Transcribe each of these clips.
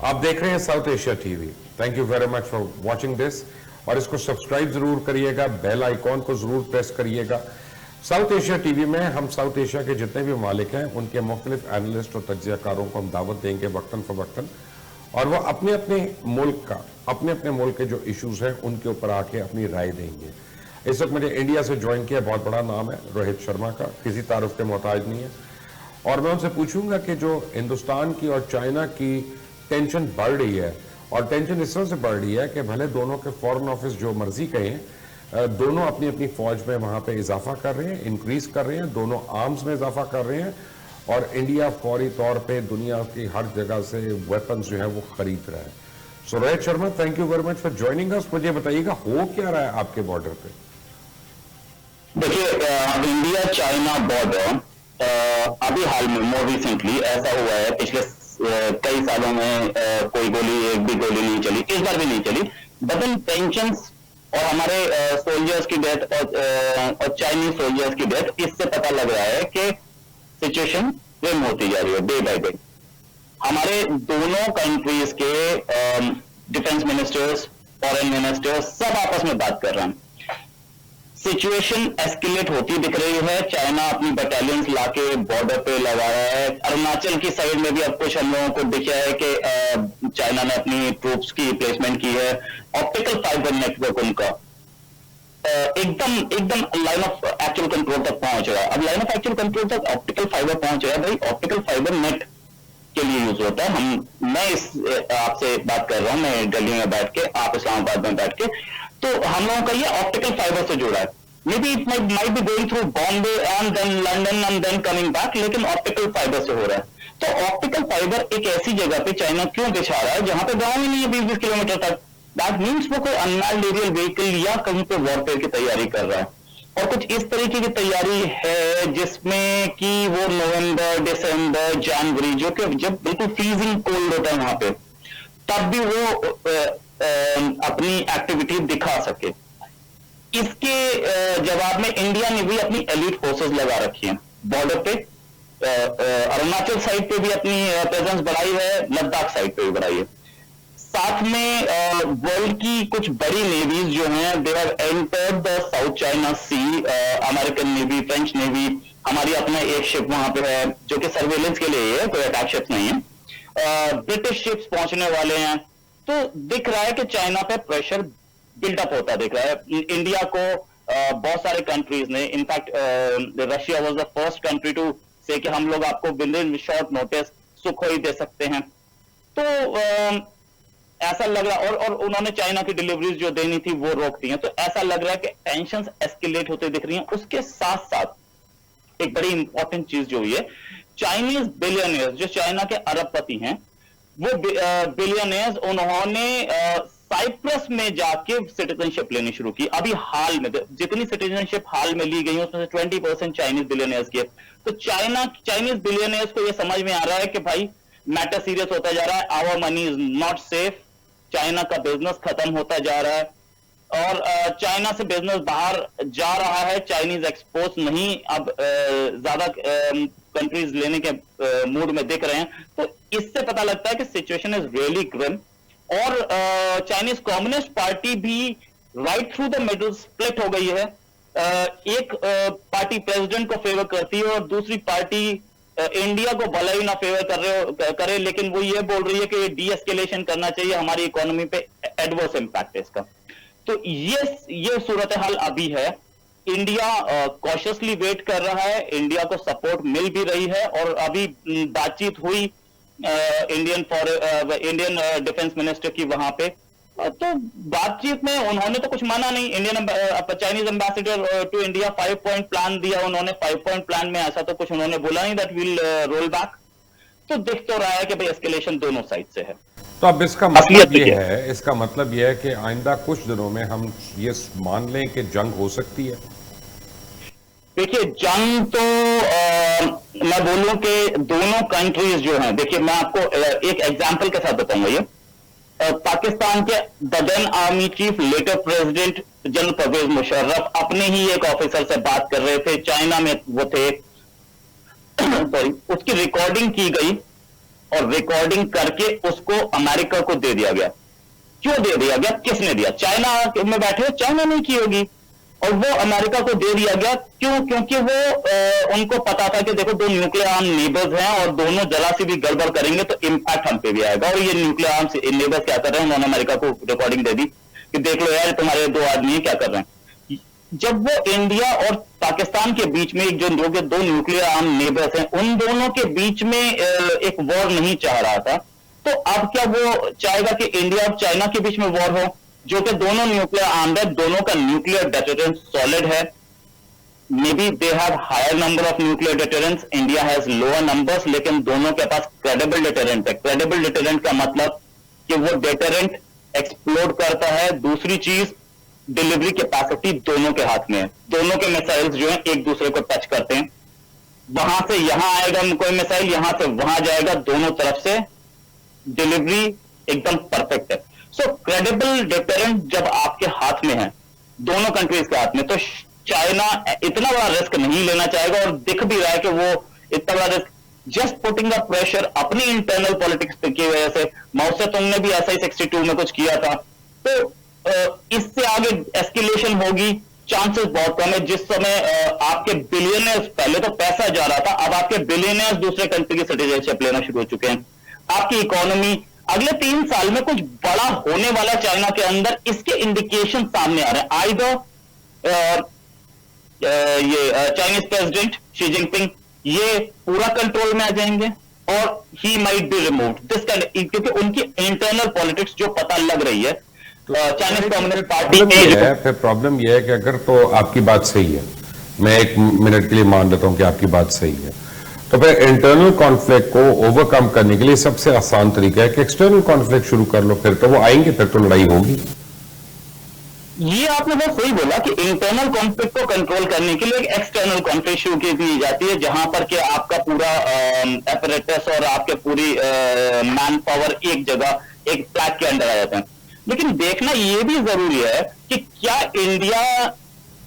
आप देख रहे हैं south Asia TV. Thank you very much for watching this, और इसको सब्सक्राइब जरूर करिएगा, बेल आइकॉन को जरूर प्रेस करिएगा। साउथ एशिया टीवी में हम साउथ एशिया के जितने भी मालिक हैं उनके मुख्तलिफ एनालिस्ट और तज्जियाकारों को हम दावत देंगे वक्तन फवक्तन, और वो अपने अपने मुल्क के जो इश्यूज हैं उनके ऊपर आके अपनी राय देंगे। इस वक्त मुझे इंडिया से ज्वाइन किया बहुत बड़ा नाम है रोहित शर्मा का, किसी तारुफ के मोहताज नहीं है, और मैं उनसे पूछूंगा कि जो हिंदुस्तान की और चाइना की टेंशन बढ़ रही है, और टेंशन इस तरह से बढ़ रही है कि भले दोनों के फॉरेन ऑफिस जो मर्जी कहें, दोनों अपनी अपनी फौज में वहां पे इजाफा कर रहे हैं, इंक्रीज कर रहे हैं, दोनों आर्म्स में इजाफा कर रहे हैं, और इंडिया फौरी तौर पे दुनिया की हर जगह से वेपन्स जो है वो खरीद रहा है। So Rohit Sharma, thank you very much for joining us. मुझे बताइएगा हो क्या रहा है आपके बॉर्डर पे? देखिए, इंडिया चाइना बॉर्डर अभी हाल में मोर रिसेंटली ऐसा हुआ है, पिछले कई सालों में कोई एक भी गोली नहीं चली, इस बार भी नहीं चली, बट इन टेंशंस और हमारे सोल्जर्स की डेथ और चाइनीज सोल्जर्स की डेथ, इससे पता लग रहा है कि सिचुएशन ट्रिम होती जा रही है डे बाय डे। हमारे दोनों कंट्रीज के डिफेंस मिनिस्टर्स, फॉरेन मिनिस्टर्स सब आपस में बात कर रहे हैं। सिचुएशन एस्केलेट होती दिख रही है। चाइना अपनी बटालियंस लाके बॉर्डर पे लगा रहा है। अरुणाचल की साइड में भी अब कुछ हम लोगों को दिखा है कि चाइना ने अपनी ट्रूप्स की प्लेसमेंट की है। ऑप्टिकल फाइबर नेटवर्क उनका एकदम लाइन ऑफ एक्चुअल कंट्रोल तक पहुंच रहा है। अब लाइन ऑफ एक्चुअल कंट्रोल तक ऑप्टिकल फाइबर पहुंच रहा है। भाई, ऑप्टिकल फाइबर नेट के लिए यूज होता है। मैं आपसे बात कर रहा हूं, मैं दिल्ली में बैठ के, आप इस्लामाबाद में बैठ के, तो हम लोगों का ये ऑप्टिकल फाइबर से जुड़ा है। May be it might be going through Bombay and then London and then coming back, लेकिन ऑप्टिकल फाइबर से हो रहा है। तो ऑप्टिकल फाइबर एक ऐसी जगह पे चाइना क्यों बिछा रहा है जहां पे गांव ही नहीं है 20-20 किलोमीटर तक? दैट मीन्स वो कोई अनमैन्ड एरियल व्हीकल या कहीं पे वॉरफेयर की तैयारी कर रहा है। और कुछ इस तरीके की तैयारी है जिसमें कि वो नवंबर, दिसंबर, जनवरी, जो कि जब बिल्कुल फ्रीजिंग कोल्ड होता है वहां पे, तब भी वो अपनी एक्टिविटी दिखा सके। इसके जवाब में इंडिया ने भी अपनी एलीट फोर्सेस लगा रखी हैं बॉर्डर पे। अरुणाचल साइड पे भी अपनी प्रेजेंस बढ़ाई है, लद्दाख साइड पे भी बढ़ाई है। साथ में वर्ल्ड की कुछ बड़ी नेवीज जो हैं, they have entered the South China Sea. American navy, French navy, हमारी अपना एक शिप वहां पे है जो कि सर्वेलेंस के लिए है, कोई अटैक शिप नहीं है। ब्रिटिश शिप्स पहुंचने वाले हैं। तो दिख रहा है कि चाइना पे प्रेशर बिल्डअप होता दिख रहा है। इंडिया को बहुत सारे कंट्रीज ने, in fact Russia was the first country to say कि हम लोग आपको within short notice Sukhoi दे सकते हैं। तो ऐसा लग रहा, और उन्होंने चाइना की डिलीवरीज जो देनी थी वो रोक दी हैं। तो ऐसा लग रहा है कि टेंशंस एस्केलेट होते दिख रही हैं। उसके साथ साथ एक बड़ी इंपॉर्टेंट चीज जो हुई है, चाइनीज बिलियनियर्स जो चाइना के अरबपति हैं, वो बिलियनियर्स, उन्होंने साइप्रस में जाके सिटीजनशिप लेनी शुरू की। अभी हाल में जितनी सिटीजनशिप हाल में ली गई है उसमें से 20% चाइनीज बिलियनियर्स की है। तो चाइनीज बिलियनियर्स को यह समझ में आ रहा है कि भाई मैटर सीरियस होता जा रहा है, our money is not safe, China का बिजनेस खत्म होता जा रहा है, और चाइना से बिजनेस बाहर जा रहा है। चाइनीज एक्सपोर्ट्स नहीं अब ज्यादा कंट्रीज लेने के मूड में दिख रहे हैं। तो इससे पता लगता है कि सिचुएशन इज रियली ग्रिम। और चाइनीज कम्युनिस्ट पार्टी भी right through the middle split हो गई है। एक पार्टी प्रेसिडेंट को फेवर करती है और दूसरी पार्टी इंडिया को भला ही ना फेवर करे, लेकिन वो ये बोल रही है कि डी एस्केलेशन करना चाहिए, हमारी इकोनॉमी पे एडवर्स इंपैक्ट है इसका। तो ये सूरत हाल अभी है। इंडिया कॉशियसली वेट कर रहा है, इंडिया को सपोर्ट मिल भी रही है, और अभी बातचीत हुई इंडियन डिफेंस मिनिस्टर की वहां पे। तो बातचीत में उन्होंने तो कुछ माना नहीं। Chinese ambassador to India 5 point plan दिया उन्होंने। 5 पॉइंट प्लान में ऐसा तो कुछ उन्होंने बोला नहीं दैट विल रोल बैक। तो दिख तो रहा है कि भाई एस्केलेशन दोनों साइड से है। तो अब इसका मतलब ये है कि आइंदा कुछ दिनों में हम ये मान लें कि जंग हो सकती है। देखिए, जंग तो मैं बोलूं कि दोनों कंट्रीज जो हैं, देखिए मैं आपको एक एग्जांपल के साथ बताऊंगा। ये पाकिस्तान के the then army chief, later president general Pervez Musharraf अपने ही एक ऑफिसर से बात कर रहे थे, चाइना में वो थे सॉरी, उसकी रिकॉर्डिंग की गई और रिकॉर्डिंग करके उसको अमेरिका को दे दिया गया। क्यों दे दिया गया, किसने दिया? चाइना में बैठे हो, चाइना नहीं की होगी, और वो अमेरिका को दे दिया गया। क्यों? क्योंकि वो उनको पता था कि देखो, दो न्यूक्लियर आर्म नेबर्स हैं और दोनों जरा सी भी गड़बड़ करेंगे तो इंपैक्ट हम पे भी आएगा। और ये न्यूक्लियर आर्म नेबर्स क्या कर रहे हैं, उन्होंने अमेरिका को रिकॉर्डिंग दे दी कि देख लो यार, तुम्हारे दो आदमी क्या कर रहे हैं। जब वो इंडिया और पाकिस्तान के बीच में जो दो न्यूक्लियर आर्म नेबर्स हैं, उन दोनों के बीच में एक वॉर नहीं चाह रहा था, तो अब क्या वो चाहेगा कि इंडिया और चाइना के बीच में वॉर हो, जो कि दोनों न्यूक्लियर आर्म है, दोनों का न्यूक्लियर डेटरेंस सॉलिड है। May be they have higher number of nuclear deterrence, India has lower numbers, लेकिन दोनों के पास क्रेडिबल डेटरेंट है। क्रेडिबल डेटरेंट का मतलब कि वो डेटरेंट एक्सप्लोड करता है। दूसरी चीज, डिलीवरी कैपेसिटी दोनों के हाथ में है। दोनों के मिसाइल्स जो हैं एक दूसरे को टच करते हैं, वहां से यहां आएगा कोई मिसाइल, यहां से वहां जाएगा, दोनों तरफ से डिलीवरी एकदम परफेक्ट है। सो क्रेडिबल डिटरेंट जब आपके हाथ में है, दोनों कंट्रीज के हाथ में, तो चाइना इतना बड़ा रिस्क नहीं लेना चाहेगा, और दिख भी रहा है कि वो इतना बड़ा risk just putting a pressure अपनी इंटरनल पॉलिटिक्स की वजह से। माओ से तुमने भी ऐसा ही 62 में कुछ किया था, तो इससे आगे एस्केलेशन होगी, चांसेस बहुत कम है। जिस समय आपके बिलियनर्स, पहले तो पैसा जा रहा था, अब आपके बिलियनर्स दूसरे कंट्री की सिटीजनशिप लेना शुरू हो चुके हैं। आपकी इकोनॉमी अगले 3 साल में कुछ बड़ा होने वाला चाइना के अंदर, इसके इंडिकेशन सामने आ रहे हैं। आइदर ये चाइनीज प्रेसिडेंट शी जिनपिंग ये पूरा कंट्रोल में आ जाएंगे, और he might be removed this kind, क्योंकि उनकी इंटरनल पॉलिटिक्स जो पता लग रही है चाइनीज कम्युनिस्ट पार्टी है। फिर प्रॉब्लम यह है कि अगर तो आपकी बात सही है, मैं 1 मिनट के लिए मान लेता हूं कि आपकी बात सही है, तो फिर इंटरनल कॉन्फ्लिक्ट को ओवरकम करने के लिए सबसे आसान तरीका है कि एक्सटर्नल कॉन्फ्लिक्ट शुरू कर लो। फिर तो वो आएंगे, फिर तो लड़ाई होगी। ये आपने बहुत सही बोला कि इंटरनल कॉन्फ्लिक्ट को कंट्रोल करने के लिए एक एक्सटर्नल कॉन्फ्लिक्ट शुरू की जाती है, जहां पर कि आपका पूरा एपरेटस और आपके पूरी मैन पावर एक जगह एक फ्लैग के अंडर आ जाते हैं। लेकिन देखना यह भी जरूरी है कि क्या इंडिया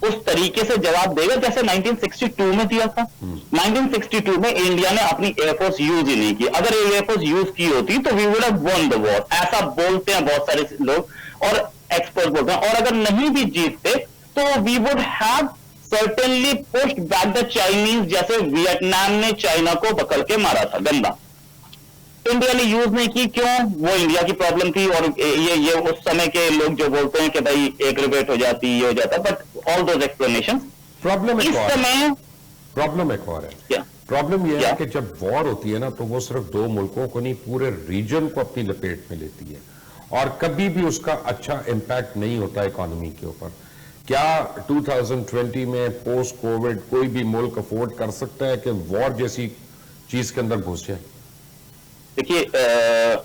उस तरीके से जवाब देगा जैसे 1962 में दिया था। 1962 में इंडिया ने अपनी एयरफोर्स यूज ही नहीं की। अगर एयरफोर्स यूज की होती तो we would have won the war, ऐसा बोलते हैं बहुत सारे लोग और एक्सपर्ट बोलते हैं। और अगर नहीं भी जीतते तो we would have certainly pushed back the Chinese, जैसे वियतनाम ने चाइना को पकड़ के मारा था गंदा। इंडिया ने यूज नहीं की, क्यों? वो इंडिया की प्रॉब्लम थी। और ये उस समय के लोग जो बोलते हैं कि भाई एक रिवेट हो जाती, ये हो जाता, but all those explanation problem इस समय प्रॉब्लम एक और है। प्रॉब्लम यह है कि जब वॉर होती है ना, तो वो सिर्फ 2 मुल्कों को नहीं, पूरे रीजन को अपनी लपेट में लेती है, और कभी भी उसका अच्छा इंपैक्ट नहीं होता इकोनॉमी के ऊपर। क्या 2020 में पोस्ट कोविड कोई भी मुल्क अफोर्ड कर सकता है कि वॉर जैसी चीज के अंदर घुस जाए? देखिए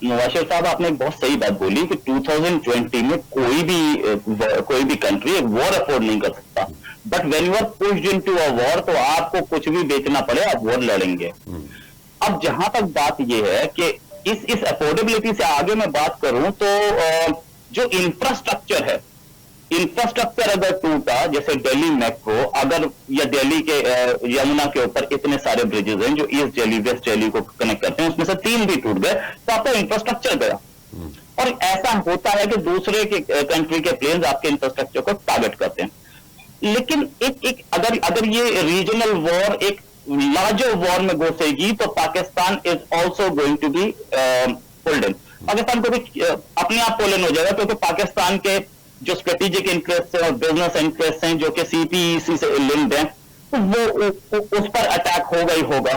मुबाशिर साहब, आपने एक बहुत सही बात बोली कि 2020 में कोई भी कंट्री एक वॉर अफोर्ड नहीं कर सकता। But when you are pushed into a war, तो आपको कुछ भी बेचना पड़े, आप वॉर लड़ेंगे। अब जहां तक बात यह है कि इस अफोर्डेबिलिटी से आगे मैं बात करूं तो जो इंफ्रास्ट्रक्चर है, इंफ्रास्ट्रक्चर अगर टूटा, जैसे दिल्ली मेट्रो, अगर या दिल्ली के यमुना के ऊपर इतने सारे ब्रिजेस हैं जो ईस्ट दिल्ली वेस्ट दिल्ली को कनेक्ट करते हैं, उसमें से 3 भी टूट गए तो आपका इंफ्रास्ट्रक्चर गया। और ऐसा होता है कि दूसरे के कंट्री के प्लेन्स आपके इंफ्रास्ट्रक्चर को टारगेट करते हैं। लेकिन एक अगर ये रीजनल वॉर एक लार्जर वॉर में घुसेगी तो Pakistan is also going to be pulled in. Pakistan को भी अपने आप पुल इन हो जाएगा, क्योंकि पाकिस्तान के जो स्ट्रेटेजिक इंटरेस्ट है और बिजनेस इंटरेस्ट हैं जो कि सीपीईसी से लिंक्ड हैं, तो वो उस पर अटैक होगा ही होगा,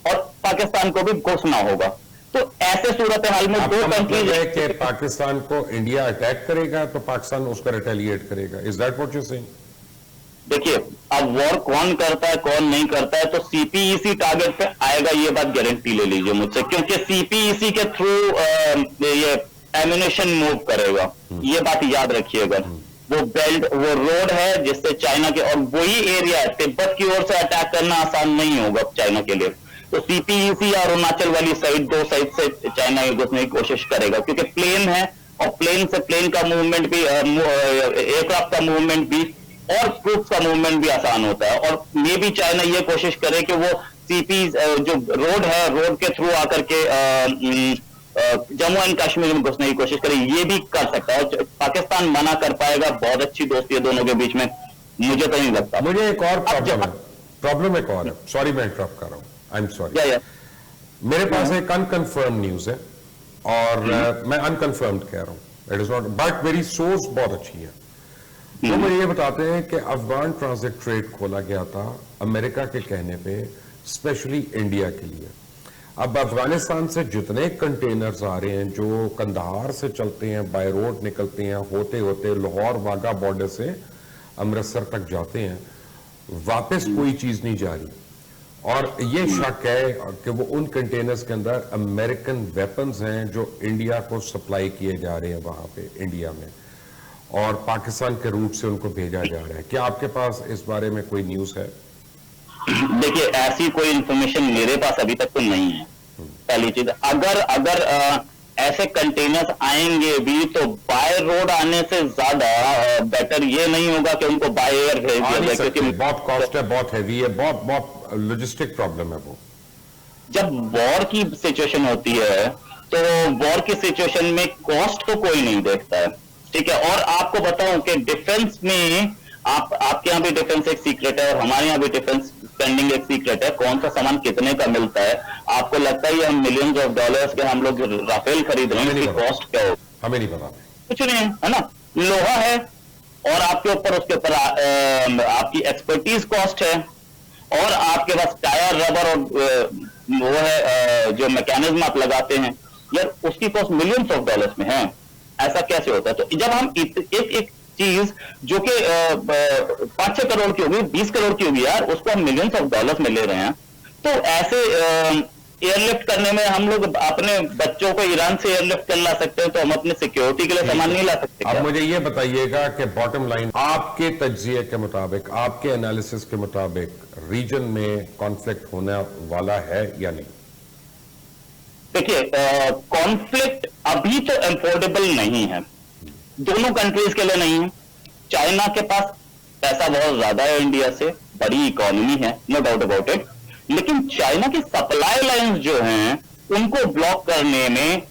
और पाकिस्तान को भी घुसना होगा। तो ऐसे सूरत हाल में 2 कंट्रीज है कि पाकिस्तान को इंडिया अटैक करेगा तो पाकिस्तान उसका रिटेलिएट करेगा। Is that what you saying? देखिए, अब वॉर कौन करता है कौन नहीं करता है, तो सीपीईसी टारगेट पे आएगा, ये बात गारंटी ले लीजिए मुझसे, क्योंकि सीपीईसी के थ्रू ये एम्यूनेशन मूव करेगा, ये बात याद रखिएगा। वो बेल्ट, वो रोड है जिससे चाइना के, और वही एरिया है, तिब्बत की ओर से अटैक करना आसान नहीं होगा चाइना के लिए। तो सीपीईसी और अरुणाचल वाली साइड, 2 साइड से चाइना घुसने की कोशिश करेगा, क्योंकि प्लेन है, और प्लेन से प्लेन का मूवमेंट भी, एयरक्राफ्ट का मूवमेंट भी, और ट्रूप्स का मूवमेंट भी आसान होता है। और मे भी चाइना ये कोशिश करे कि वो सीपी जो रोड है, रोड के थ्रू आकर के जम्मू एंड कश्मीर में घुसने की कोशिश करे, ये भी कर सकता है। और पाकिस्तान मना कर पाएगा? बहुत अच्छी दोस्ती है दोनों के बीच में, मुझे तो नहीं लगता। मुझे एक और प्रॉब्लम एक और है, सॉरी मैं इंटरप्ट कर रहा हूं, आई एम सॉरी। मेरे पास एक अनकंफर्म न्यूज है और मैं अनकंफर्म्ड कह रहा हूं, इट इज नॉट, बट मेरी सोर्स बहुत अच्छी है। तो मुझे ये बताते हैं कि अफगान ट्रांजिट ट्रेड खोला गया था अमेरिका के कहने पे स्पेशली इंडिया के लिए। अब अफगानिस्तान से जितने कंटेनर्स आ रहे हैं जो कंधार से चलते हैं, बाय रोड निकलते हैं, होते होते लाहौर वाघा बॉर्डर से अमृतसर तक जाते हैं, वापस कोई चीज नहीं जा रही। और ये शक है कि वो उन कंटेनर्स के अंदर अमेरिकन वेपन्स हैं जो इंडिया को सप्लाई किए जा रहे हैं वहां पे इंडिया में, और पाकिस्तान के रूट से उनको भेजा जा रहा है। क्या आपके पास इस बारे में कोई न्यूज है? देखिए, ऐसी कोई इंफॉर्मेशन मेरे पास अभी तक तो नहीं है। पहली चीज, अगर ऐसे कंटेनर्स आएंगे भी तो बाय रोड आने से ज्यादा बेटर ये नहीं होगा कि उनको बाय एयर भेज दिया जाए, क्योंकि बहुत कॉस्ट है, बहुत हैवी है, बहुत लॉजिस्टिक प्रॉब्लम है वो। जब वॉर की सिचुएशन होती है तो वॉर की सिचुएशन में कॉस्ट तो कोई नहीं देखता है, ठीक है। और आपको बताऊं कि डिफेंस में आपके यहाँ भी डिफेंस एक सीक्रेट है और हमारे यहाँ भी डिफेंस स्पेंडिंग एक सीक्रेट है। कौन सा सामान कितने का मिलता है? आपको लगता है ये हम मिलियंस ऑफ डॉलर्स के हम लोग राफेल खरीद रहे हैं, इसकी कॉस्ट क्या हो? हमें नहीं पता, कुछ नहीं है ना। लोहा है और आपके ऊपर उसके ऊपर आपकी एक्सपर्टीज कॉस्ट है, और आपके पास टायर, रबर और वो है जो मैकेनिज्म आप लगाते हैं यार, उसकी कॉस्ट मिलियंस ऑफ डॉलर्स में है। ऐसा कैसे होता है? तो जब हम एक चीज जो कि 5-6 करोड़ की होगी, 20 करोड़ की होगी यार, उसको हम मिलियंस ऑफ डॉलर्स में ले रहे हैं, तो ऐसे एयरलिफ्ट करने में हम लोग अपने बच्चों को ईरान से एयरलिफ्ट कर ला सकते हैं, तो हम अपने सिक्योरिटी के लिए सामान नहीं ला सकते? अब मुझे ये बताइएगा कि बॉटम लाइन आपके तज्जिए के मुताबिक, आपके एनालिसिस के मुताबिक रीजन में कॉन्फ्लिक्ट होने वाला है या नहीं? देखिए, कॉन्फ्लिक्ट अभी तो अफोर्डेबल नहीं है, दोनों कंट्रीज के लिए नहीं है। चाइना के पास पैसा बहुत ज्यादा है इंडिया से, बड़ी इकोनॉमी है, नो डाउट अबाउट इट, लेकिन चाइना की सप्लाई लाइंस जो हैं उनको ब्लॉक करने में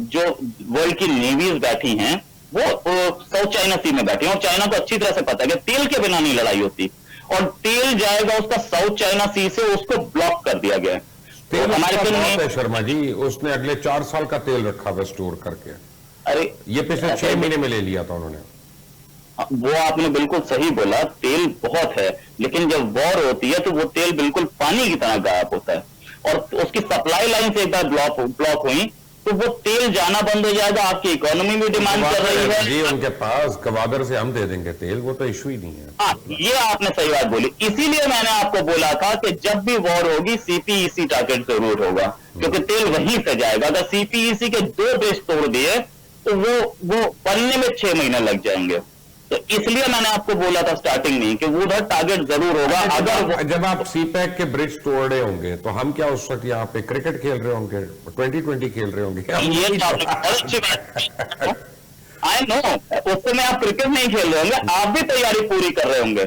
जो वर्ल्ड की नेवीज बैठी हैं वो साउथ चाइना सी में बैठी हैं, और चाइना को अच्छी तरह से पता है कि तेल के बिना नहीं लड़ाई होती, और तेल जाएगा उसका साउथ चाइना सी से, उसको ब्लॉक कर दिया गया है। तेल हमारे शर्मा जी, उसने अगले 4 साल का तेल रखा हुआ स्टोर करके। अरे ये पिछले 6 महीने में ले लिया था उन्होंने। वो आपने बिल्कुल सही बोला, तेल बहुत है, लेकिन जब वॉर होती है तो वो तेल बिल्कुल पानी की तरह गायब होता है, और उसकी सप्लाई लाइन से एक बार ब्लॉक हुई तो वो तेल जाना बंद हो जाएगा। आपकी इकोनॉमी भी डिमांड कर रही है जी, उनके पास गवादर से हम दे देंगे तेल, वो तो इशू ही नहीं है। हाँ, ये आपने सही बात बोली। इसीलिए मैंने आपको बोला था कि जब भी वॉर होगी सीपीईसी टारगेट जरूर होगा, क्योंकि तेल वहीं से जाएगा। अगर सीपीईसी के 2 देश तोड़ दिए तो वो बनने में 6 महीने लग जाएंगे। तो इसलिए मैंने आपको बोला था स्टार्टिंग में कि वो उधर टारगेट जरूर होगा। अगर जब आप सीपैक के ब्रिज तोड़ रहे होंगे तो हम क्या उस वक्त यहाँ पे क्रिकेट खेल रहे होंगे, 2020 खेल रहे होंगे? आई नो, उस समय आप क्रिकेट नहीं खेल रहे होंगे, आप भी तैयारी पूरी कर रहे होंगे,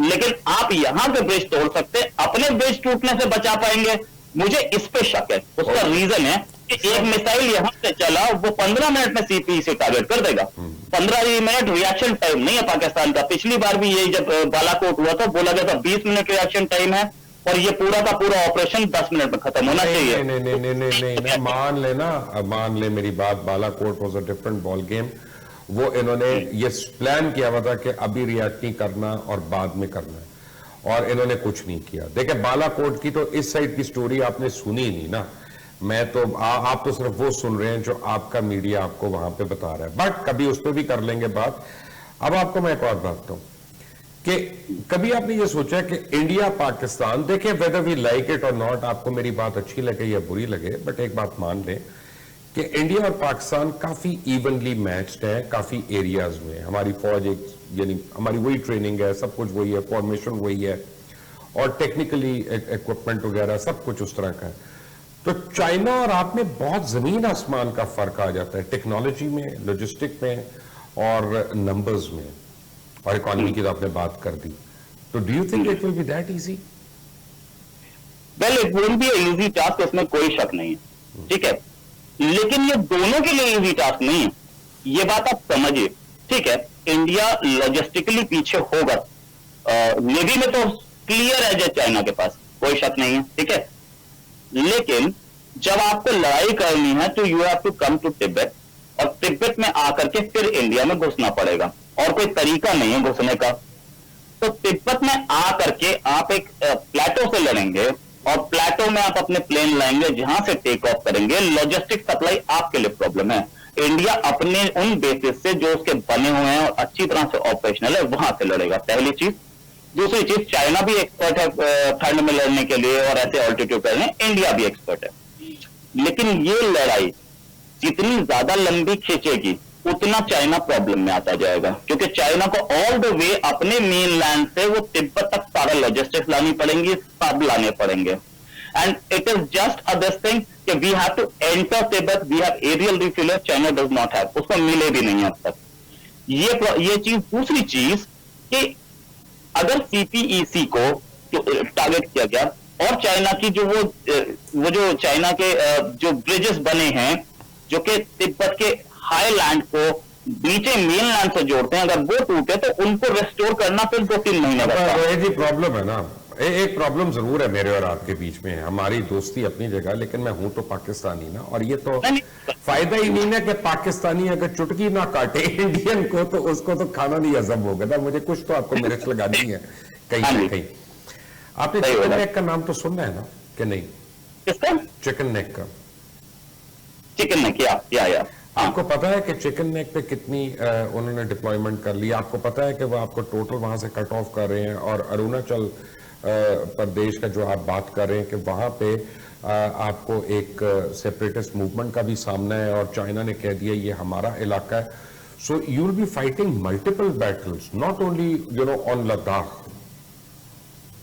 लेकिन आप यहाँ पे ब्रिज तोड़ सकते, अपने ब्रिज टूटने से बचा पाएंगे? मुझे इस पे शक है। उसका रीजन है कि एक मिसाइल यहां से चला, वो 15 मिनट में सीपीईसी टारगेट कर देगा। 15 मिनट रिएक्शन टाइम नहीं है पाकिस्तान का। पिछली बार भी यही जब बालाकोट हुआ था, बोला गया था 20 मिनट रिएक्शन टाइम है, और ये पूरा का पूरा ऑपरेशन 10 मिनट में खत्म होना चाहिए। नहीं, मान ले मेरी बात, Balakot was a different ball game. वो इन्होंने ये प्लान किया हुआ था कि अभी रिएक्ट नहीं करना और बाद में करना है, और इन्होंने कुछ नहीं किया। देखिए, बालाकोट की तो इस साइड की स्टोरी आपने सुनी ही नहीं ना। मैं तो आप तो सिर्फ वो सुन रहे हैं जो आपका मीडिया आपको वहां पे बता रहा है, बट कभी उस पर भी कर लेंगे बात। अब आपको मैं एक और बात बताऊं कि कभी आपने ये सोचा कि इंडिया पाकिस्तान, देखिए वेदर वी लाइक इट और नॉट, आपको मेरी बात अच्छी लगे या बुरी लगे, बट एक बात मान लें कि इंडिया और पाकिस्तान काफी इवनली मैच्ड है काफी एरियाज में। हमारी फौज यानी हमारी वही ट्रेनिंग है, सब कुछ वही है, फॉर्मेशन वही है, और टेक्निकली इक्विपमेंट वगैरह सब कुछ उस तरह का है। तो चाइना और आप में बहुत जमीन आसमान का फर्क आ जाता है, टेक्नोलॉजी में, लॉजिस्टिक में, और नंबर्स में, और इकोनॉमी की तो आपने बात कर दी। तो do you think it will be that easy? Well it won't be easy task, उसमें कोई शक नहीं है, ठीक है, लेकिन ये दोनों के लिए इजी टास्क नहीं है, ये बात आप समझिए, ठीक है। इंडिया लॉजिस्टिकली पीछे होगा, नेवी में तो क्लियर है चाइना के पास, कोई शक नहीं है, ठीक है, लेकिन जब आपको लड़ाई करनी है तो you have to come to Tibet, और तिब्बत में आकर के फिर इंडिया में घुसना पड़ेगा, और कोई तरीका नहीं है घुसने का। तो तिब्बत में आकर के आप एक प्लेटो से लड़ेंगे, और प्लेटो में आप अपने प्लेन लाएंगे, जहां से टेक ऑफ करेंगे, लॉजिस्टिक सप्लाई आपके लिए प्रॉब्लम है। इंडिया अपने उन बेसिस से जो उसके बने हुए हैं और अच्छी तरह से ऑपरेशनल है, वहां से लड़ेगा, पहली चीज। दूसरी चीज, चाइना भी एक्सपर्ट है ठंड में लड़ने के लिए और ऐसे ऑल्टीट्यूड करने, इंडिया भी एक्सपर्ट है, लेकिन ये लड़ाई जितनी ज्यादा लंबी खींचेगी उतना चाइना प्रॉब्लम में आता जाएगा, क्योंकि चाइना को ऑल द वे अपने मेन लैंड से वो तिब्बत तक सारा लॉजिस्टिक्स लानी पड़ेंगी, सब लाने पड़ेंगे, and it is just this thing कि we have to enter Tibet, we have aerial refueller, China does not have, उसको मिले भी नहीं अब तक। ये चीज। दूसरी चीज कि अगर सीपीईसी को टारगेट किया गया, और चाइना की वो जो चाइना के जो ब्रिजेस बने हैं जो कि तिब्बत के हाई लैंड को नीचे मेन लैंड से जोड़ते हैं, अगर वो टूटे तो उनको रेस्टोर करना फिर 2-3 महीने लगता है। रोहित जी प्रॉब्लम है ना, एक प्रॉब्लम जरूर है मेरे और आपके बीच में, हमारी दोस्ती अपनी जगह, लेकिन मैं हूं तो पाकिस्तानी ना, और ये तो फायदा ही नहीं है कि पाकिस्तानी अगर चुटकी ना काटे इंडियन को तो उसको तो खाना नहीं हजम होगा ना, मुझे कुछ तो आपको मिर्च लगानी है कहीं ना कहीं। आपने चिकन नेक का नाम तो सुना है ना कि नहीं? किसका? चिकन नेक का। चिकन नेक, या आपको पता है कि चिकन नेक पे कितनी उन्होंने डिप्लॉयमेंट कर ली? आपको पता है कि वो आपको टोटल वहां से कट ऑफ कर रहे हैं, और अरुणाचल प्रदेश का जो आप बात कर रहे हैं कि वहां पे आपको एक सेपरेटिस्ट मूवमेंट का भी सामना है, और चाइना ने कह दिया ये हमारा इलाका है। So you will be fighting multiple battles, not only on Ladakh.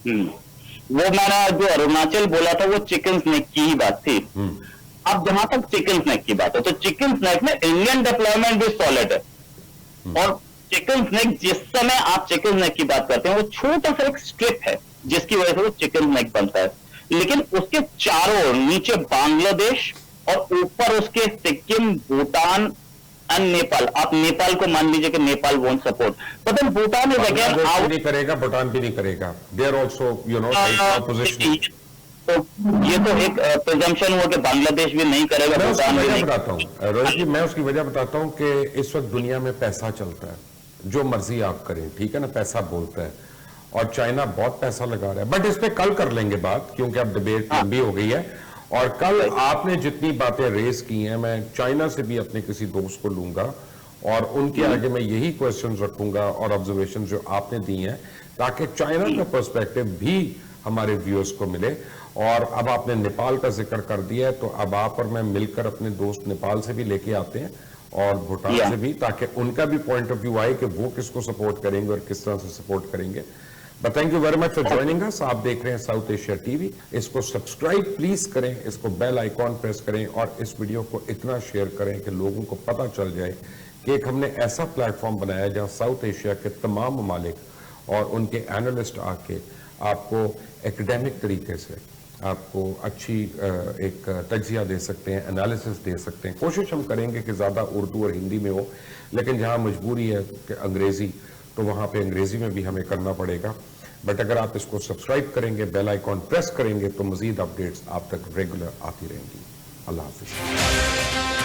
वो मैंने जो अरुणाचल बोला था वो चिकन स्नैक की ही बात थी। अब जहां तक चिकन स्नैक की बात है, तो चिकन स्नैक में इंडियन डिप्लॉयमेंट भी सॉलिड है, और चिकन स्नैक जिस समय आप चिकन स्नैक की बात करते हैं वो छोटा सा एक स्ट्रिप है जिसकी वजह से वो चिकन स्नैक बनता है, लेकिन उसके चारों ओर नीचे बांग्लादेश और ऊपर उसके सिक्किम, भूटान एंड नेपाल। आप नेपाल को मान लीजिए कि Nepal won't support, but Bhutan is again नहीं करेगा, भूटान भी नहीं करेगा, दे आर आल्सो ऑपोजिशन। तो ये तो एक प्रिजम्पशन हुआ कि बांग्लादेश भी नहीं करेगा, भूटान भी नहीं। बताता हूं रोहित जी, मैं उसकी वजह बताता हूं कि इस वक्त दुनिया में पैसा चलता है, जो मर्जी आप करें, ठीक है ना, पैसा बोलता है, और चाइना बहुत पैसा लगा रहा है। बट इस पे कल कर लेंगे बात, क्योंकि अब डिबेट लंबी हो गई है, और कल आपने जितनी बातें रेज की हैं, मैं चाइना से भी अपने किसी दोस्त को लूंगा, और उनके आगे मैं यही क्वेश्चंस रखूंगा और ऑब्जर्वेशन जो आपने दी हैं, ताकि चाइना का पर्सपेक्टिव भी हमारे व्यूअर्स को मिले। और अब आपने नेपाल का जिक्र कर दिया है, तो अब आप और मैं मिलकर अपने दोस्त नेपाल से भी लेके आते हैं, और भूटान से भी, ताकि उनका भी पॉइंट ऑफ व्यू आए कि वो किसको सपोर्ट करेंगे और किस तरह से सपोर्ट करेंगे। But thank you very much for joining अस। आप देख रहे हैं साउथ एशिया टीवी, इसको सब्सक्राइब प्लीज करें, इसको बेल आइकॉन प्रेस करें, और इस वीडियो को इतना शेयर करें कि लोगों को पता चल जाए कि एक हमने ऐसा प्लेटफॉर्म बनाया जहां साउथ एशिया के तमाम ममालिक और उनके एनालिस्ट आके आपको एकेडमिक तरीके से आपको अच्छी एक तज्जिया दे सकते हैं, एनालिसिस दे सकते हैं। कोशिश हम करेंगे कि ज़्यादा उर्दू और हिंदी में हो, लेकिन जहां मजबूरी है कि अंग्रेज़ी, तो वहां पे अंग्रेज़ी में भी हमें करना पड़ेगा। बट अगर आप इसको सब्सक्राइब करेंगे, बेल आइकॉन प्रेस करेंगे, तो मज़ीद अपडेट्स आप तक रेगुलर आती रहेंगी। अल्लाह हाफिज़।